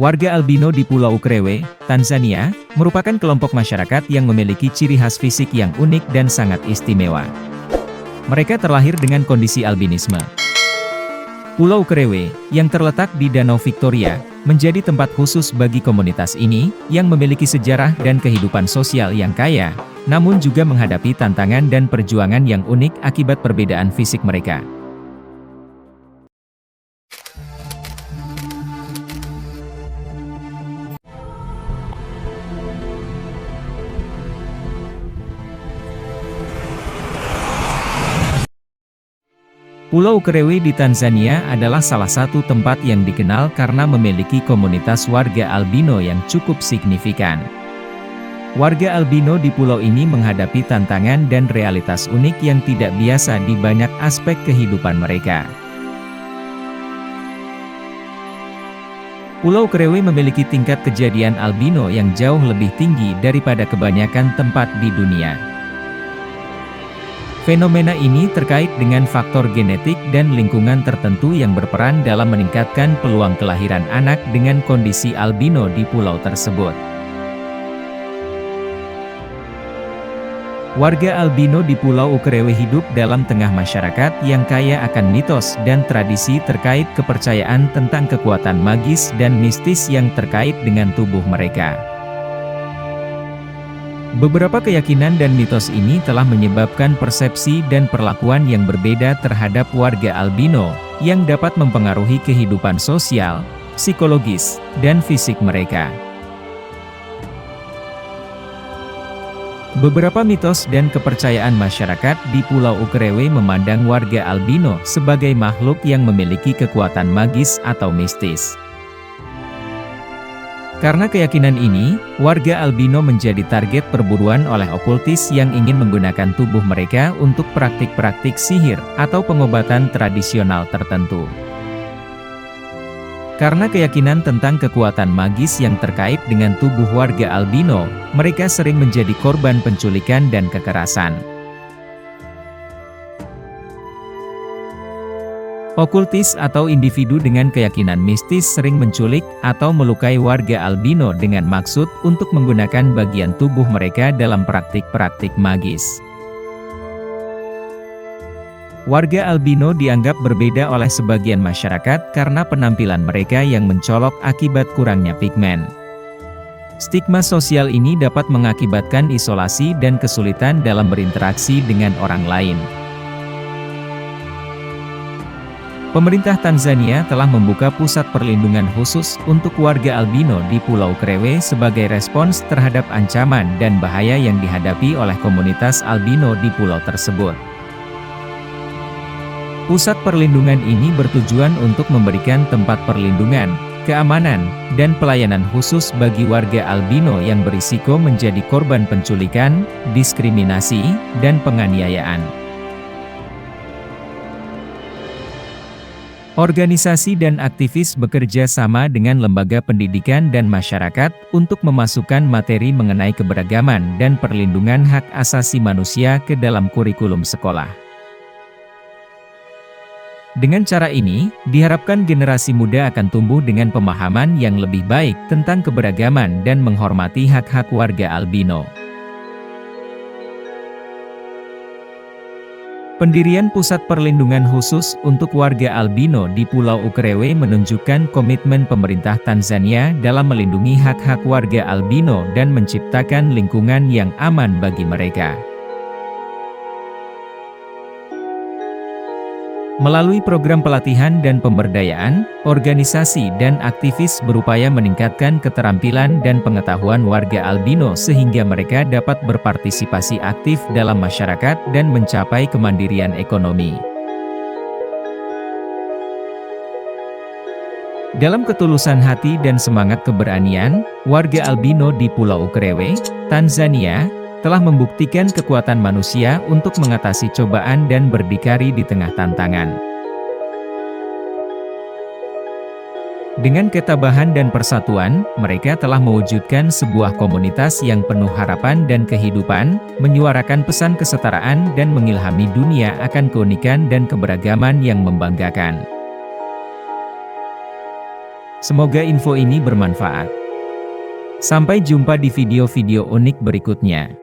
Warga albino di Pulau Ukerewe, Tanzania, merupakan kelompok masyarakat yang memiliki ciri khas fisik yang unik dan sangat istimewa. Mereka terlahir dengan kondisi albinisme. Pulau Ukerewe, yang terletak di Danau Victoria, menjadi tempat khusus bagi komunitas ini, yang memiliki sejarah dan kehidupan sosial yang kaya, namun juga menghadapi tantangan dan perjuangan yang unik akibat perbedaan fisik mereka. Pulau Ukerewe di Tanzania adalah salah satu tempat yang dikenal karena memiliki komunitas warga albino yang cukup signifikan. Warga albino di pulau ini menghadapi tantangan dan realitas unik yang tidak biasa di banyak aspek kehidupan mereka. Pulau Ukerewe memiliki tingkat kejadian albino yang jauh lebih tinggi daripada kebanyakan tempat di dunia. Fenomena ini terkait dengan faktor genetik dan lingkungan tertentu yang berperan dalam meningkatkan peluang kelahiran anak dengan kondisi albino di pulau tersebut. Warga albino di Pulau Ukerewe hidup dalam tengah masyarakat yang kaya akan mitos dan tradisi terkait kepercayaan tentang kekuatan magis dan mistis yang terkait dengan tubuh mereka. Beberapa keyakinan dan mitos ini telah menyebabkan persepsi dan perlakuan yang berbeda terhadap warga albino, yang dapat mempengaruhi kehidupan sosial, psikologis, dan fisik mereka. Beberapa mitos dan kepercayaan masyarakat di Pulau Ukerewe memandang warga albino sebagai makhluk yang memiliki kekuatan magis atau mistis. Karena keyakinan ini, warga albino menjadi target perburuan oleh okultis yang ingin menggunakan tubuh mereka untuk praktik-praktik sihir atau pengobatan tradisional tertentu. Karena keyakinan tentang kekuatan magis yang terkait dengan tubuh warga albino, mereka sering menjadi korban penculikan dan kekerasan. Okultis atau individu dengan keyakinan mistis sering menculik atau melukai warga albino dengan maksud untuk menggunakan bagian tubuh mereka dalam praktik-praktik magis. Warga albino dianggap berbeda oleh sebagian masyarakat karena penampilan mereka yang mencolok akibat kurangnya pigmen. Stigma sosial ini dapat mengakibatkan isolasi dan kesulitan dalam berinteraksi dengan orang lain. Pemerintah Tanzania telah membuka pusat perlindungan khusus untuk warga albino di Pulau Ukerewe sebagai respons terhadap ancaman dan bahaya yang dihadapi oleh komunitas albino di pulau tersebut. Pusat perlindungan ini bertujuan untuk memberikan tempat perlindungan, keamanan, dan pelayanan khusus bagi warga albino yang berisiko menjadi korban penculikan, diskriminasi, dan penganiayaan. Organisasi dan aktivis bekerja sama dengan lembaga pendidikan dan masyarakat untuk memasukkan materi mengenai keberagaman dan perlindungan hak asasi manusia ke dalam kurikulum sekolah. Dengan cara ini, diharapkan generasi muda akan tumbuh dengan pemahaman yang lebih baik tentang keberagaman dan menghormati hak-hak warga albino. Pendirian Pusat Perlindungan Khusus untuk Warga Albino di Pulau Ukerewe menunjukkan komitmen pemerintah Tanzania dalam melindungi hak-hak warga albino dan menciptakan lingkungan yang aman bagi mereka. Melalui program pelatihan dan pemberdayaan, organisasi dan aktivis berupaya meningkatkan keterampilan dan pengetahuan warga albino sehingga mereka dapat berpartisipasi aktif dalam masyarakat dan mencapai kemandirian ekonomi. Dalam ketulusan hati dan semangat keberanian, warga albino di Pulau Ukerewe, Tanzania, telah membuktikan kekuatan manusia untuk mengatasi cobaan dan berdikari di tengah tantangan. Dengan ketabahan dan persatuan, mereka telah mewujudkan sebuah komunitas yang penuh harapan dan kehidupan, menyuarakan pesan kesetaraan dan mengilhami dunia akan keunikan dan keberagaman yang membanggakan. Semoga info ini bermanfaat. Sampai jumpa di video-video unik berikutnya.